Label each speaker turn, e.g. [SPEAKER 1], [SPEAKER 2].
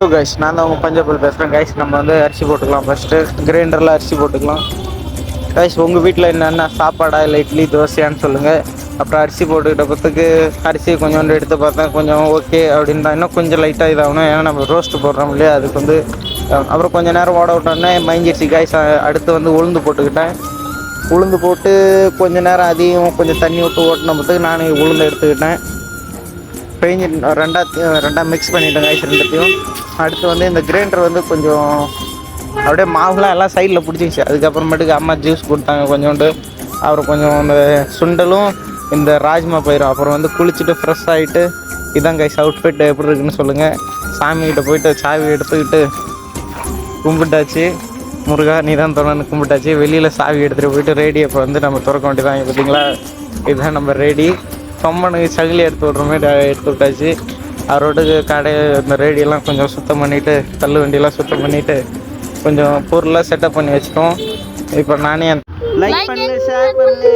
[SPEAKER 1] Hello guys, நான் தான் உங்கள் பஞ்சாபில் பேசுகிறேன் கைஸ். நம்ம வந்து அரிசி போட்டுக்கலாம். ஃபஸ்ட்டு கிரைண்டரில் அரிசி போட்டுக்கலாம் கைஸ். உங்கள் வீட்டில் என்னென்ன சாப்பாடா இல்லை இட்லி தோசையான்னு சொல்லுங்கள். அப்புறம் அரிசி போட்டுக்கிட்ட பத்துக்கு அரிசி கொஞ்சோண்டு எடுத்து பார்த்தேன், கொஞ்சம் ஓகே அப்படின்னு தான். இன்னும் கொஞ்சம் லைட்டாக இதாகணும், ஏன்னா நம்ம ரோஸ்ட்டு போடுறோம் இல்லையா, அதுக்கு வந்து. அப்புறம் கொஞ்சம் நேரம் ஓட விட்டோன்னே மயங்கிடுச்சு கைஸ். அடுத்து வந்து உளுந்து போட்டுக்கிட்டேன். உளுந்து போட்டு கொஞ்சம் நேரம் அதையும் கொஞ்சம் தண்ணி விட்டு ஓட்டின பத்துக்கு நான் உளுந்து எடுத்துக்கிட்டேன். பெஞ்சு ரெண்டாக மிக்ஸ் பண்ணிட்டேன் கைஸ் ரெண்டுத்தையும். அடுத்து வந்து இந்த கிரைண்டர் வந்து கொஞ்சம் அப்படியே மாவுலாம் எல்லாம் சைடில் பிடிச்சிச்சு. அதுக்கப்புறமேட்டுக்கு அம்மா ஜூஸ் கொடுத்தாங்க கொஞ்சோண்டு. அப்புறம் கொஞ்சம் இந்த சுண்டலும் இந்த ராஜ்மா பயிரும். அப்புறம் வந்து குளிச்சுட்டு ஃப்ரெஷ் ஆகிட்டு இதான் கைஸ் அவுட்ஃபிட் எப்படி இருக்குன்னு சொல்லுங்கள். சாமிகிட்ட போயிட்டு சாவி எடுத்துக்கிட்டு கும்பிட்டாச்சு. முருகா நீ தான் தொடர்ந்து கும்பிட்டாச்சு. வெளியில் சாவி எடுத்துகிட்டு போயிட்டு ரேடியை இப்போ வந்து நம்ம திறக்க வேண்டியதான். பார்த்தீங்களா, இதுதான் நம்ம ரேடி. கம்மனுக்கு சகிலி எடுத்து விட்ற மாதிரி எடுத்து விட்டாச்சு. அவரோட கடை இந்த ரேடியெல்லாம் கொஞ்சம் சுத்தம் பண்ணிவிட்டு, தள்ளு வண்டியெல்லாம் சுத்தம் பண்ணிவிட்டு கொஞ்சம் பொருளாக செட்டப் பண்ணி வச்சிட்டோம். இப்போ நானே லைக் பண்ணு, ஷேர் பண்ணு.